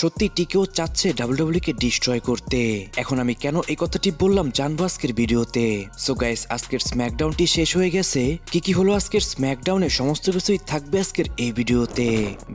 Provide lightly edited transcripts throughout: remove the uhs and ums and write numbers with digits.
সত্যি টিকেও চাচ্ছে ডাব্লিউডাব্লিউ কে ডিস্ট্রয় করতে। এখন আমি কেন এই কথাটি বললাম জানবো আজকের ভিডিওতে। সো গাইস, আজকের স্ম্যাকডাউনটি শেষ হয়ে গেছে। কি হলো আজকের স্ম্যাকডাউনে সমস্ত কিছুই থাকবে আজকের এই ভিডিওতে।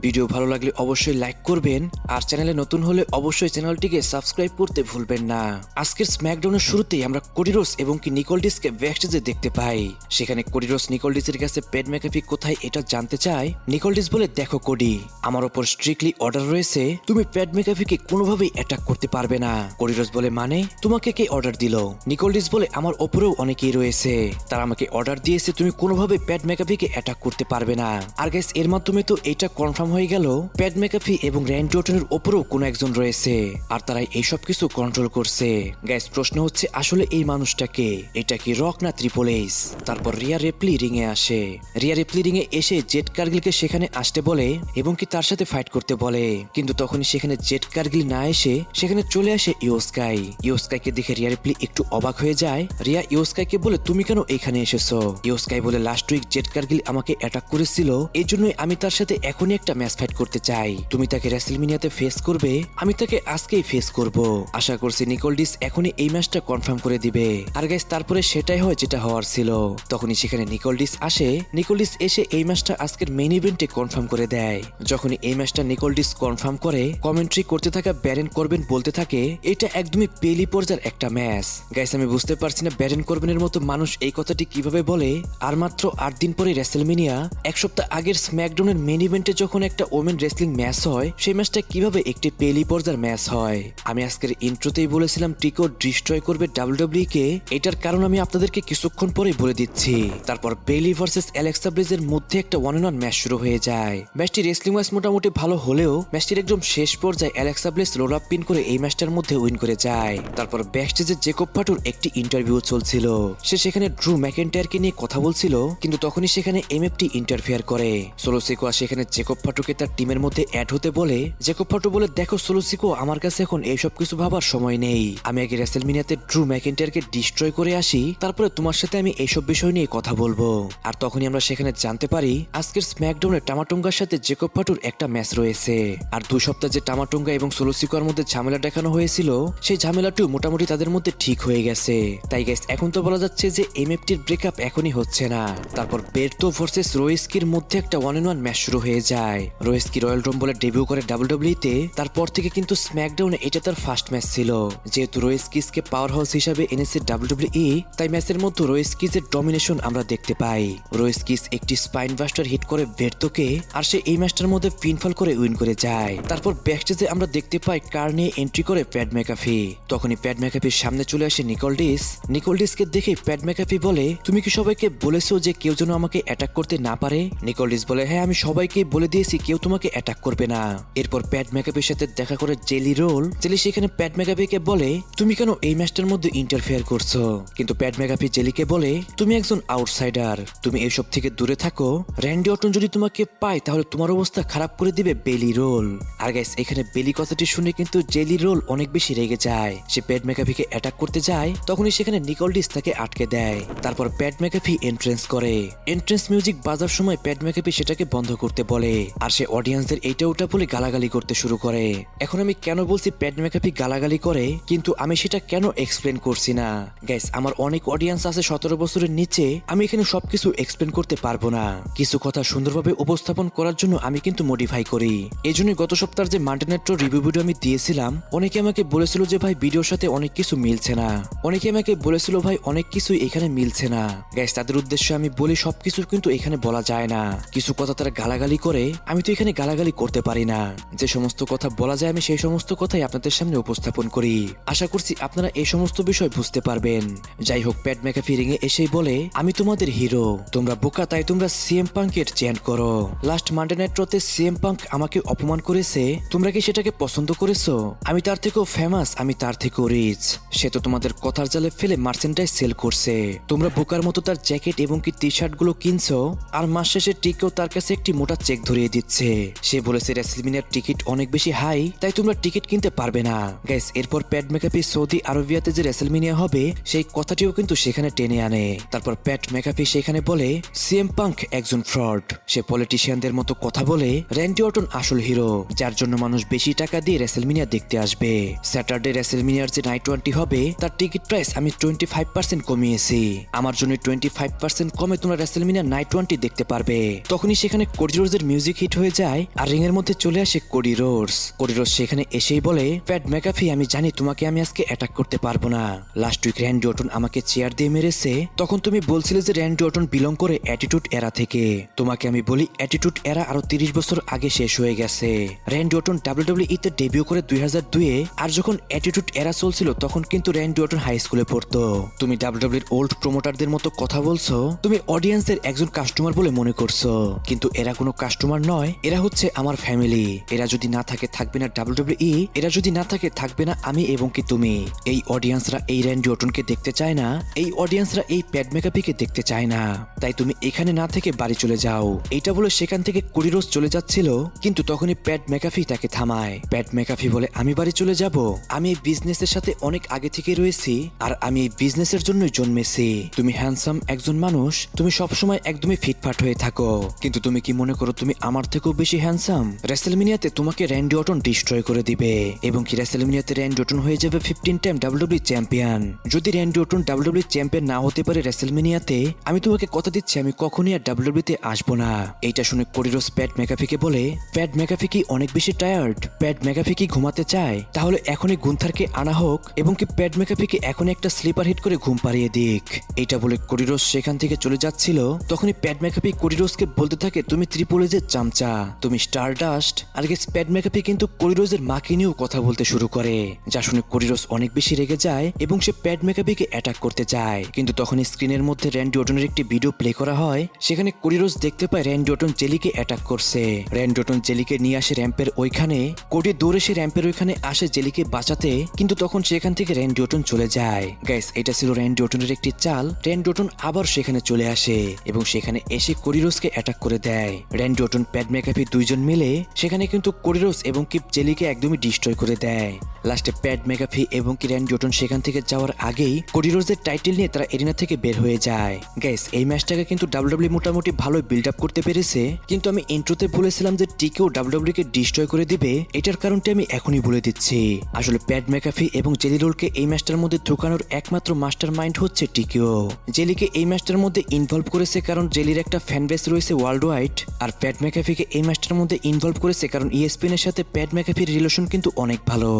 ভিডিও ভালো লাগলে অবশ্যই লাইক করবেন, আর চ্যানেলে নতুন হলে অবশ্যই চ্যানেলটিকে সাবস্ক্রাইব করতে ভুলবেন না। আজকের স্ম্যাকডাউনের শুরুতেই আমরা কোডি রোডস এবং নিকোলডিসকে ব্যাকস্টেজে দেখতে পাই। সেখানে কোডি রোডস নিকোলডিসের কাছে প্যাট ম্যাকাফি কোথায় এটা জানতে চায়। নিকোলডিস বলে, দেখো কোডি, আমার উপর স্ট্রিক্টলি অর্ডার রয়েছে, তুমি প্যাট ম্যাকাফিকে কোনোভাবেই অ্যাটাক করতে পারবে না। কোডি রোডস বলে, মানে তোমাকে কে অর্ডার দিল? নিকোলডিস বলে, আমার ওপরেও অনেকেই রয়েছে, তারা আমাকে অর্ডার দিয়েছে তুমি কোনোভাবে প্যাট ম্যাকাফিকে অ্যাটাক করতে পারবে না। আর গাইস, এর মাধ্যমে তো এটা কনফার্ম হয়ে গেল প্যাট ম্যাকাফি এবং র্যান্ডি অর্টনের ওপরেও কোনো একজন রয়েছে, আর তারাই এই সব কিছু কন্ট্রোল করছে। গাইস, প্রশ্ন হচ্ছে আসলে এই মানুষটাকে, এটা কি রক না ট্রিপল এইচ? তারপর রিয়া রিপ্লি রিং এ আসে। রিয়া রিপ্লি রিং এ এসে জেড কার্গিলকে সেখানে আসতে বলে এবং কি তার সাথে ফাইট করতে বলে, কিন্তু তখনই সেখানে জেড কার্গিল না এসে সেখানে চলে আসে ইয়ো স্কাই। ইয়ো স্কাইকে দেখে রিয়া রিপ্লি একটু অবাক হয়ে যায়। রিয়া ইয়ো স্কাইকে বলে, তুমি কেন এখানে এসেছো? ইয়ো স্কাই বলে, লাস্ট উইক জেড কার্গিল আমাকে অ্যাটাক করেছিল, এই জন্যই আমি তার সাথে এখনই একটা ম্যাচ ফাইট করতে চাই। তুমি তাকে রেসলমেনিয়াতে ফেস করবে, আমি তাকে আজকেই ফেস করব। আশা করছি নিকোলডিস এখনই এই ম্যাচটা কনফার্ম করে দিবে। আর গাইস, তারপরে সেটাই হয় যেটা হওয়ার ছিল। তখনই সেখানে নিকোলডিস আসে। নিকোলডিস এসে এই ম্যাচটা আজকের মেইন ইভেন্টে কনফার্ম করে দেয়। যখনই এই ম্যাচটা নিকোলডিস কনফার্ম করে, কমেন্ট্রি করতে থাকা ব্যারেন করবেন বলতে থাকে, এটা একদমই পেলি পর্যায়ের একটা ম্যাচ। গাইস, আমি বুঝতে পারছি না ব্যারেন করবেনের মতো মানুষ এই কথাটি কিভাবে বলে। আর মাত্র 8 দিন পরে রেসলমেনিয়া, এক সপ্তাহ আগের স্ম্যাকডাউনের মেইন ইভেন্টে যখন একটা ওমেন রেসলিং ম্যাচ হয়, সেই ম্যাচটা কিভাবে একটি পেলি পর্যায়ের ম্যাচ হয়। আমি আজকের ইন্ট্রোতেই বলেছিলাম টিকো ডিস্ট্রয় করবে ডাব্লিউডাব্লিউ কে, এটার কারণ আমি আপনাদেরকে কিছুক্ষণ পরেই বলে দিচ্ছি। তারপর বেলি ভার্সেস অ্যালেক্সা ব্লিজের মধ্যে একটা 1-on-1 ম্যাচ শুরু হয়ে যায়। ম্যাচটি রেসলিং ওয়াইজ মোটামুটি ভালো হলেও ম্যাচটির একদম শেষ পর্যায়ে অ্যালেক্সা ব্লিজ রোল আপ পিন করে এই ম্যাচটার মধ্যে উইন করে যায়। তারপর ব্যাকস্টেজে জেকব ফাটুর একটি ইন্টারভিউ চলছিল, সে সেখানে ড্রু ম্যাকেন্টায়ারকে নিয়ে কথা বলছিল, কিন্তু তখনই সেখানে এমএফটি ইন্টারফেয়ার করে। সোলো সিকোয়া সেখানে জেকব ফাটুকে তার টিমের মধ্যে অ্যাড হতে বলে। জেকব ফাটু বলে, দেখো সোলো সিকোয়া, আমার কাছে এখন এইসব কিছু ভাবার সময় নেই, আমি আগে রেসলমেনিয়াতে ড্রু ম্যাকেন্টায়ারকে ডিস্ট্রয় করে আসি, তারপরে তোমার সাথে আমি এইসব বিষয় নিয়ে কথা বলবো। আর তখনই আমরা সেখানে জানতে পারি আজকের স্ম্যাকডাউনে টামাটুঙ্গার সাথে জেকব ফাটুর একটা ম্যাচ রয়েছে। আর 2 সপ্তাহ যে টামাটুঙ্গা এবং সোলো সিকোয়ার মধ্যে ঝামেলা দেখানো হয়েছিল, সেই ঝামেলাটিও মোটামুটি তাদের মধ্যে ঠিক হয়ে গেছে। তাই গাইস, এখন তো বলা যাচ্ছে যে এমএফটির ব্রেকআপ এখনই হচ্ছে না। তারপর বেরতো ভার্সেস রোয়েস্কির মধ্যে একটা 1-on-1 ম্যাচ শুরু হয়ে যায়। রোয়েস্কি রয়্যাল রাম্বলে ডেবিউ করে ডাব্লিউডাব্লিউ তে, তারপর থেকে কিন্তু স্ম্যাকডাউনে এটা তার ফার্স্ট ম্যাচ ছিল। যেহেতু রোয়েস্কিসকে পাওয়ার হাউস হিসাবে এনেছে ডাব্লিউডাব্লিউ, তাই ম্যাচের মধ্যে রোয়েস্কিসের ডমিনেশন আমরা দেখতে পাই। রোয়েস্কিস একটি স্পাইন বাস্টার হিট করে বেরতোকে, আর সে এই ম্যাচটার মধ্যে পিনফল করে উইন করে যায়। তারপর ব্যাকস্টেজে আমরা দেখতে পাই কার নিয়ে এন্ট্রি করে প্যাট ম্যাকাফি। তখনই প্যাট ম্যাকাফির সামনে চলে আসে নিকোলডিস। নিকোলডিসকে দেখে প্যাট ম্যাকাফি বলে, তুমি কি সবাইকে বলেছো যে কেউ যেন আমাকে অ্যাটাক করতে না পারে? নিকোলডিস বলে, হ্যাঁ, আমি সবাইকে বলে দিয়েছি কেউ তোমাকে অ্যাটাক করবে না। এরপর প্যাট ম্যাকাফির সাথে দেখা করে জেলি রোল। জেলি সেখানে প্যাট ম্যাকাফিকে বলে, তুমি কেন এই ম্যাচটার মধ্যে ইন্টারফেয়ার করছো? কিন্তু প্যাট ম্যাকাফি জেলিকে বলে, তুমি একজন আউটসাইডার, তুমি এইসব থেকে দূরে থাকো, র্যান্ডি অর্টন যদি তোমাকে পায় তাহলে তোমার অবস্থা খারাপ করে দিবে বেলি রোল। আর গাইস, এখানে বেলি কথাটি শুনে কিন্তু জেলি রোল অনেক বেশি রেগে যায়। সে প্যাট ম্যাকাফিকে অ্যাটাক করতে যায়, তখনই সেখানে নিকোলডিস তাকে আটকে দেয়। তারপর প্যাট ম্যাকাফি এন্ট্রেন্স করে। এন্ট্রেন্স মিউজিক বাজার সময় প্যাট ম্যাকাফি সেটাকে বন্ধ করতে বলে, আর সে অডিয়েন্সদের এইটা ওটা বলে গালাগালি করতে শুরু করে। এখন আমি কেন বলছি প্যাট ম্যাকাফি গালাগালি করে, কিন্তু আমি সেটা কেন এক্সপ্লেন করছি না। গাইস, আমার অনেক অডিয়েন্স আছে 17 বছরের নিচে, আমি এখানে সবকিছু এক্সপ্লেন করতে পারবো না। কিছু কথা সুন্দরভাবে উপস্থাপন করার জন্য আমি কিন্তু মডিফাই করি। এই জন্যই গত সপ্তাহের যে মাল্টি নাইট্রো রিভিউ ভিডিও আমি দিয়েছিলাম, অনেকে আমাকে বলেছিল যে ভাই ভিডিওর সাথে অনেক কিছু মিলছে না। অনেকে আমাকে বলেছিল ভাই অনেক কিছুই এখানে মিলছে না। গাইস, তাদের উদ্দেশ্যে আমি বলি সবকিছু কিন্তু এখানে বলা যায় না। কিছু কথা তারা গালাগালি করে, আমি তো এখানে গালাগালি করতে পারি না। যে সমস্ত কথা বলা যায় আমি সেই সমস্ত কথাই আপনাদের সামনে উপস্থাপন করি। আশা করছি আপনারা এই সমস্ত বিষয় বুঝতে পারবেন। যাই হোক, প্যাট ম্যাকাফি রিং এ এসেই বলে, আমি তোমাদের হিরো, তোমরা বোকা, তাই তোমরা সিএম পাঙ্কের চ্যান্ট করো। লাস্ট মানডে নাইট্রোতে সিএম পাঙ্ক আমাকে অপমান করেছে, তোমরা কি সেটাকে পছন্দ করেছো? আমি তার থেকেও ফেমাস, আমি তার থেকেও রিচ। সে তো তোমাদের কথার জালে ফেলে মার্চেন্ডাইজ সেল করছে। তোমরা বোকার মতো তার জ্যাকেট এবং কি টি শার্ট গুলো কিনছো, আর মাস শেষে টিকেও তার কাছে একটি মোটা চেক ধরিয়ে দিচ্ছে। সে বলেছে রেসলমেনিয়ার টিকিট অনেক বেশি হাই, তাই তোমরা টিকিট কিনতে পারবে না। গাইস, এরপর প্যাট ম্যাকাফি সৌদি আরবিয়াতে যে রেসলমেনিয়া হবে সেই কথাটিও কিন্তু সেখানে টেনে আনে। তারপর প্যাট ম্যাকাফি সেখানে বলে, সিএম পাঙ্ক একজন ফ্রড, সে পলিটিশিয়ানদের মতো কথা বলে, র্যান্ডি অর্টন আসল হিরো, যার জন্য মানুষ মানুষ বেশি টাকা দিয়ে রেসেলমিনিয়া দেখতে আসবে। স্যাটারডে রেসেলমিনিয়ার যে নাইট 20 হবে তার টিকিট প্রাইস আমি 25% কমিয়েছি। আমার জন্য 25% কমে তোমরা রেসেলমিনিয়া নাইট 20 দেখতে পারবে। তখনই সেখানে কোডি রোডসের মিউজিক হিট হয়ে যায় আর রিং এর মধ্যে চলে আসে কোডি রোডস। কোডি রোডস সেখানে এসেই বলে, প্যাট ম্যাকাফি আমি জানি তোমাকে আমি আজকে অ্যাটাক করতে পারবো না। লাস্ট উইক র্যান্ডি অর্টন আমাকে চেয়ার দিয়ে মেরেছে, তখন তুমি বলছিলে যে র্যান্ডি অর্টন বিলং করে অ্যাটিটিউড এরা থেকে। তোমাকে আমি বলি অ্যাটিটিউড এরা আরো 30 বছর আগে শেষ হয়ে গেছে। র্যান্ডি অর্টন WWE তে ডেবিউ করে 2002-এ, আর যখন অ্যাটিটিউড এরা চলছিল তখন কিন্তু র্যান্ডি অর্টন হাই স্কুলে পড়তো। তুমি WWE এর ওল্ড প্রমোটারদের মতো কথা বলছো, তুমি অডিয়েন্সের একজন কাস্টমার বলে মনে করছো, কিন্তু এরা কোনো কাস্টমার নয়, এরা হচ্ছে আমার ফ্যামিলি। এরা যদি না থাকে থাকবে না WWE, এরা যদি না থাকে থাকবে না আমি এবং কি তুমি। এই অডিয়েন্সরা এই র্যান্ডি অর্টনকে দেখতে চায় না, এই অডিয়েন্সরা এই প্যাট ম্যাকাফিকে দেখতে চায় না, তাই তুমি এখানে না থেকে বাড়ি চলে যাও। এইটা বলে সেখান থেকে কোডি রোডস চলে যাচ্ছিল, কিন্তু তখনই প্যাট ম্যাকাফি তাকে থামায়। প্যাট ম্যাকাফি বলে, আমি বাড়ি চলে যাব? আমি এই বিজনেসের সাথে অনেক আগে থেকে রয়েছি আর আমি এই বিজনেসের জন্যই জন্মেছি। তুমি হ্যান্ডসাম একজন মানুষ, তুমি সবসময় একদমই ফিটফাট হয়ে থাকো, কিন্তু তুমি কি মনে করো তুমি আমার থেকেও বেশি হ্যান্ডসাম? রেসেলমিনিয়াতে তোমাকে র্যান্ডি অর্টন ডিস্ট্রয় করে দিবে এবং কি রেসেলমিনিয়াতে র্যান্ডি অর্টন হয়ে যাবে 15 টাইম WWE চ্যাম্পিয়ন। যদি র্যান্ডি অর্টন WWE চ্যাম্পিয়ন না হতে পারে রেসেলমিনিয়াতে, আমি তোমাকে কথা দিচ্ছি আমি কখনোই আর WWE তে আসবো না। এইটা শুনে কোডি রোডস প্যাট ম্যাকাফিকে বলে, প্যাট ম্যাকাফি কি অনেক বেশি টায়ার্ড? প্যাট ম্যাকাফি কি ঘুমাতে চায়? তাহলে এখনই গুন্থারকে আনা হোক এবং কি প্যাট ম্যাকাফিকে এখনই একটা স্লিপার হিট করে ঘুম পাড়িয়ে দিক। এইটা বলে কোডি রোডস সেখান থেকে চলে যাচ্ছিল, তখনই প্যাট ম্যাকাফি কোডি রোডসকে বলতে থাকে, তুমি ট্রিপল এইচের চামচা, তুমি স্টারডাস্ট। আর গেস প্যাট ম্যাকাফি কিন্তু কোডি রোডসের মাকে নিয়েও কথা বলতে শুরু করে, যা শুনে কোডি রোডস অনেক বেশি রেগে যায় এবং সে প্যাট ম্যাকাফিকে অ্যাটাক করতে যায়। কিন্তু তখনই স্ক্রিনের মধ্যে র্যান্ডি অর্টনের একটি ভিডিও প্লে করা হয়, সেখানে কোডি রোডস দেখতে পায় র্যান্ডি অর্টন জেলিকে অ্যাটাক করছে। র্যান্ডি অর্টন জেলিকে নিয়ে আসে র্যাম্পের ওইখানে, কোডি দৌড়ে সে র্যাম্পের ওইখানে আসে জেলিকে বাঁচাতে, কিন্তু তখন সেখান থেকে র্যান্ডি অর্টন চলে যায়। গাইস, এটা ছিল র্যান্ডি অর্টনের একটি চাল। র্যান্ডি অর্টন আবার সেখানে চলে আসে এবং সেখানে এসে কোডি রোডসকে অ্যাটাক করে দেয়। র্যান্ডি অর্টন প্যাট ম্যাকাফি দুইজন মিলে সেখানে কিন্তু কোডি রোডস এবং কি জেলিকে একদমই ডিস্ট্রয় করে দেয়। লাস্টে প্যাট ম্যাকাফি এবং কি র্যান্ডি অর্টন সেখান থেকে যাওয়ার আগেই কোডি রোডসের টাইটেল নিয়ে তারা এরিনা থেকে বের হয়ে যায়। গাইস, এই ম্যাচটাকে কিন্তু WWE মোটামুটি ভালোই বিল্ড আপ করতে পেরেছে, কিন্তু আমি ইন্ট্রোতে বলেছিলাম যে টিকেও WWE কে ডিস্ট্রয় করে দিবে। এটার কারণটা আমি এখনই বলে দিচ্ছি। আসলে প্যাট ম্যাকাফি এবং জেলি রোলকে এই ম্যাচটার মধ্যে ঢোকানোর একমাত্র মাস্টার মাইন্ড হচ্ছে টিকেও। জেলিকে এই ম্যাচটার মধ্যে ইনভলভ করেছে কারণ জেলির একটা ফ্যান বেস রয়েছে ওয়ার্ল্ড ওয়াইড, আর প্যাট ম্যাকাফিকে এই ম্যাচটার মধ্যে ইনভলভ করেছে কারণ ESPN এর সাথে প্যাট ম্যাকাফির রিলেশন কিন্তু অনেক ভালো।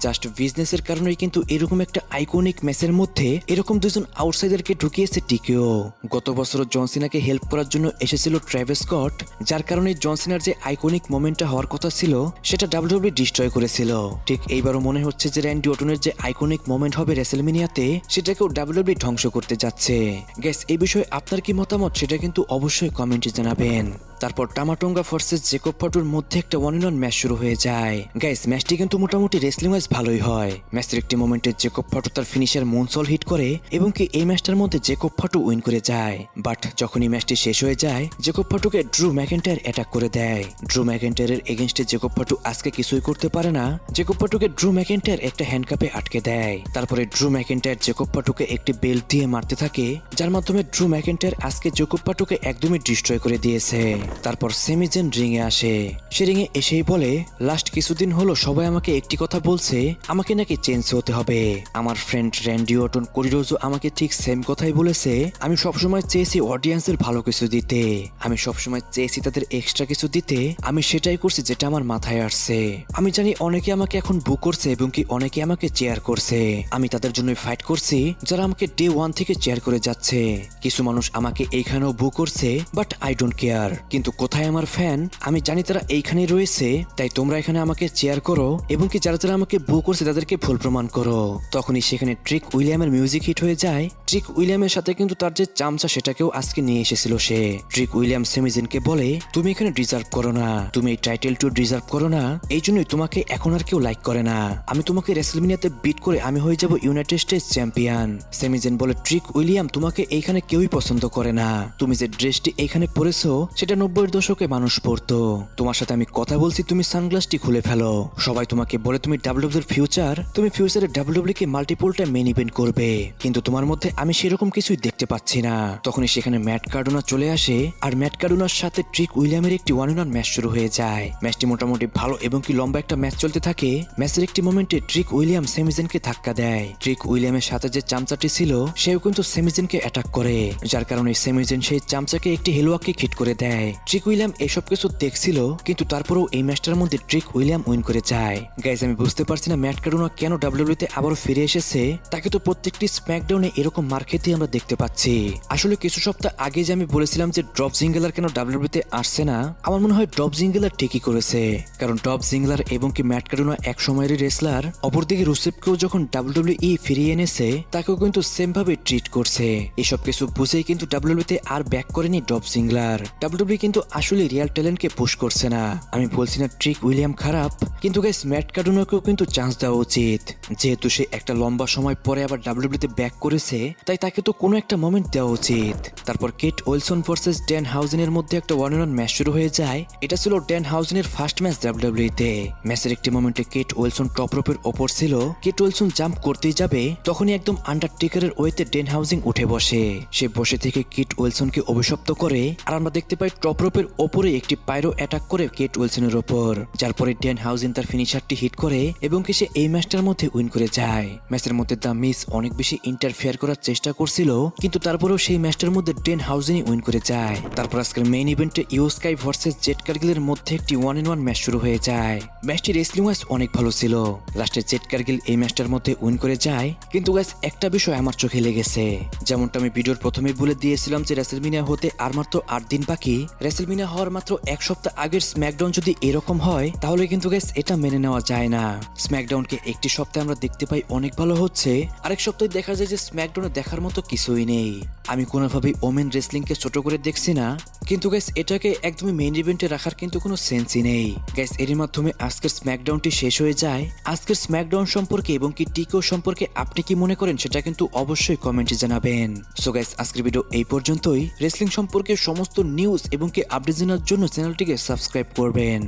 জাস্ট বিজনেসের কারণেই কিন্তু এরকম একটা আইকনিক ম্যাচের মধ্যে এরকম দুজন আউটসাইডারকে ঢুকিয়েছে টিকেও। গত বছর জন সিনাকে হেল্প করার জন্য এসেছিল ট্রেভিস স্কট, যার কারণে জন সিনার যে আইকনিক মোমেন্টটা হওয়ার কথা ছিল সেটা WWE ডিস্ট্রয় করেছিল। ঠিক এইবারও মনে হচ্ছে যে র্যান্ডি অর্টনের যে আইকনিক মোমেন্ট হবে রেসেলমিনিয়াতে সেটাকেও WWE ধ্বংস করতে যাচ্ছে। গ্যাস, এই বিষয়ে আপনার কি মতামত সেটা কিন্তু অবশ্যই কমেন্টে জানাবেন। তারপর টামাটোঙ্গা ভার্সেস জেকব ফাটুর মধ্যে একটা 1-on-1 ম্যাচ শুরু হয়ে যায়। গাইস, ম্যাচটি কিন্তু মোটামুটি রেসলিং ওয়াইজ ভালোই হয়। ম্যাচের একটি মোমেন্টে জেকব ফাটু তার ফিনিশার মুনসল হিট করে এবং কি এই ম্যাচটার মধ্যে জেকব ফাটু উইন করে যায়। বাট যখনই ম্যাচটি শেষ হয়ে যায় জেকব ফাটুকে ড্রু ম্যাকেন্টায়ার অ্যাটাক করে দেয়। ড্রু ম্যাকেন্টায়ারের এগেইনস্টে জেকব ফাটু আজকে কিছুই করতে পারে না। জেকব ফাটুকে ড্রু ম্যাকেন্টায়ার একটা হ্যান্ডকাপে আটকে দেয়। তারপরে ড্রু ম্যাকেন্টায়ার জেকব ফাটুকে একটি বেল্ট দিয়ে মারতে থাকে, যার মাধ্যমে ড্রু ম্যাকেন্টায়ার আজকে জেকব ফাটুকে একদমই ডিস্ট্রয় করে দিয়েছে। তারপর সেমি জেন রিংয়ে আসে। সে রিংয়ে এসেই বলে, লাস্ট কিছুদিন হলো সবাই আমাকে একটি কথা বলছে, আমাকে নাকি চেঞ্জ হতে হবে। আমার ফ্রেন্ড র্যান্ডি অর্টন, কোডি রোডসও আমাকে ঠিক সেম কথাই বলেছে। আমি সবসময় চেয়েছি অডিয়েন্সের ভালো কিছু দিতে, আমি সবসময় চেয়েছি তাদের এক্সট্রা কিছু দিতে, আমি সেটাই করছি যেটা আমার মাথায় আসছে। আমি জানি অনেকে আমাকে এখন বুক করছে এবং কি অনেকে আমাকে চেয়ার করছে, আমি তাদের জন্যই ফাইট করছি যারা আমাকে ডে 1 থেকে চেয়ার করে যাচ্ছে। কিছু মানুষ আমাকে এইখানেও বুক করছে, বাট আই ডোন্ট কেয়ার। কিন্তু কোথায় আমার ফ্যান? আমি জানি তারা এইখানেই রয়েছে, তাই তোমরা এখানে আমাকে চেয়ার করো এবং কি যারা যারা আমাকে বুক করছে তাদেরকে ভুল প্রমাণ করো। তখনই সেখানে ট্রিক উইলিয়ামের মিউজিক হিট হয়ে যায়। ট্রিক উইলিয়ামের সাথে কিন্তু তার যে চামচা সেটাকেও আজকে নিয়ে এসেছিল সে। ট্রিক উইলিয়াম সেমিজেনকে বলে, তুমি এখানে ডিজার্ভ করো না, তুমি এই টাইটেল টু ডিজার্ভ করো না, এই জন্যই তোমাকে এখন আর কেউ লাইক করে না। আমি তোমাকে রেসলমিনিয়াতে বিট করে আমি হয়ে যাব ইউনাইটেড স্টেটস চ্যাম্পিয়ন। সেমিজেন বলে, ট্রিক উইলিয়াম তোমাকে এইখানে কেউই পছন্দ করে না, তুমি যে ড্রেসটি এইখানে পরেছো সেটা 90-এর দশকে মানুষ পড়তো। তোমার সাথে আমি কথা বলছি, তুমি সানগ্লাসটি খুলে ফেলো। সবাই তোমাকে বলে তুমি ডাব্লিউডাব্লিউর ফিউচার, তুমি ফিউচারে ডাব্লিউডাব্লিউ কে মাল্টিপলটা মেইন ইভেন্ট করবে, কিন্তু তোমার মধ্যে আমি সেরকম কিছুই দেখতে পাচ্ছি না। তখনই সেখানে ম্যাট কার্ডোনা চলে আসে, আর ম্যাট কার্ডোনার সাথে ট্রিক উইলিয়ামের একটি ওয়ান অন ওয়ান ম্যাচ শুরু হয়ে যায়। ম্যাচটি মোটামুটি ভালো এবং কি লম্বা একটা ম্যাচ চলতে থাকে। ম্যাচের একটি মোমেন্টে ট্রিক উইলিয়াম সেমিজেনকে ধাক্কা দেয়। ট্রিক উইলিয়ামের সাথে যে চামচাটি ছিল সেও কিন্তু সেমিজেনকে অ্যাটাক করে, যার কারণে সেমিজেন সেই চামচাকে একটি হেলুয়াকে হিট করে দেয়। ট্রিক উইলিয়াম এসব কিছু দেখছিল, কিন্তু তারপরেও এই ম্যাচটার মধ্যে ট্রিক উইলিয়াম উইন করে যায়। গাইজ, আমি বুঝতে পারছি না ম্যাট কার্ডোনা কেন ডাব্লিউডাব্লিউতে আবারও ফিরে এসেছে। তাকে তো প্রত্যেকটি স্ম্যাকডাউনে এরকম মার খেতে আমরা দেখতে পাচ্ছি। আসলে কিছু সপ্তাহ আগে যে আমি বলেছিলাম যে ড্রপ জিঙ্গলার কেন ডাব্লিউডাব্লিউতে আসছে না, আমার মনে হয় ড্রপ জিঙ্গলার ঠিকই করেছে, কারণ ড্রপ জিঙ্গলার এবং কি ম্যাট কার্ডোনা এক সময়ের রেসলার। অপরদিকে রুসেফকেও যখন ডাব্লিউডাব্লিউই ফিরিয়ে এনেছে, তাকেও কিন্তু সেম ভাবে ট্রিট করছে। এসব কিছু বুঝেই কিন্তু ডাব্লিউডাব্লিউতে আর ব্যাক করেনি ড্রপ জিঙ্গলার। ডাব্লিউডাব্লিউ কিন্তু আসলে রিয়াল ট্যালেন্টকে পুশ করছে না। আমি বলছি না ট্রিক উইলিয়াম খারাপ, কিন্তু গাইস ম্যাট কার্ডোনাকেও কিন্তু চান্স দেওয়া উচিত। যেহেতু সে একটা লম্বা সময় পরে আবার ডাব্লিউডাব্লিউতে ব্যাক করেছে, তাই তাকে তো কোনো একটা মোমেন্ট দেওয়া উচিত। তারপর কেট ওয়েলসন ভার্সেস ড্যান হাউজেনের মধ্যে একটা ওয়ান অন ওয়ান ম্যাচ শুরু হয়ে যায়। এটা ছিল ড্যান হাউজেনের ফার্স্ট ম্যাচ ডাব্লিউডাব্লিউতে। ম্যাচের একটি মোমেন্টে কেট ওয়েলসন টপ রোপের ওপর ছিল। কেট ওয়েলসন জাম্প করতেই যাবে, তখনই একদম আন্ডারটেকারের ওয়েতে ড্যান হাউজিং উঠে বসে। সে বসে থেকে কেট ওয়েলসনকে অভিশপ্ত করে, আর আমরা দেখতে পাই টপ রোপের ওপরে একটি পাইরো অ্যাটাক করে কেট ওয়েলসনের ওপর, যার পরে ড্যান হাউজিং তার ফিনিশারটি হিট করে এবং কি সে এই ম্যাচটার মধ্যে উইন করে যায়। ম্যাচের মধ্যে দ্য মিস অনেক বেশি ইন্টারফেয়ার করার চেষ্টা করছিল, কিন্তু তারপরেও সেই ম্যাচটার মধ্যে ড্যান হাউজিংই উইন করে যায়। তারপর আজকের মেইন ইভেন্টে ইও স্কাই ভার্সেস জেড কার্গিলের মধ্যে একটি ওয়ান অন ওয়ান ম্যাচ শুরু হয়ে যায়। ম্যাচটি রেসলিং ওয়াইজ অনেক ভালো ছিল। লাস্টে জেড কার্গিল এই ম্যাচটার মধ্যে উইন করে যায়, কিন্তু গাইস একটা বিষয় আমার চোখে লেগেছে। যেমনটা আমি ভিডিওর প্রথমেই বলে দিয়েছিলাম যে রেসলমিনিয়া হতে আর মাত্র 8 দিন বাকি। রেসলমিনিয়া হওয়ার মাত্র এক সপ্তাহ আগের স্ম্যাকডাউন যদি এরকম হয়, তাহলে কিন্তু গাইস এটা মেনে নেওয়া যায় না। স্ম্যাকডাউনকে একটি সপ্তাহে আমরা দেখতে পাই অনেক ভালো হচ্ছে, আরেক সপ্তাহে দেখা যায় যে স্ম্যাকডাউনে দেখার মতো কিছুই নেই। আমি কোনোভাবেই ওমেন রেসলিংকে ছোট করে দেখছি না, কিন্তু গাইস এটাকে একদমই মেইন ইভেন্টে রাখার কিন্তু কোনো সেন্সই নেই। গাইস, এর মাধ্যমে আজকের স্ম্যাকডাউনটি শেষ হয়ে যায়। আজকের স্ম্যাকডাউন সম্পর্কে এবং কি টিকো সম্পর্কে আপনি কি মনে করেন সেটা কিন্তু অবশ্যই কমেন্টে জানাবেন। সো গাইস, আজকের ভিডিও এই পর্যন্তই। রেসলিং সম্পর্কে সমস্ত নিউজ এবং কি আপডেট জানার জন্য চ্যানেলটিকে সাবস্ক্রাইব করবেন।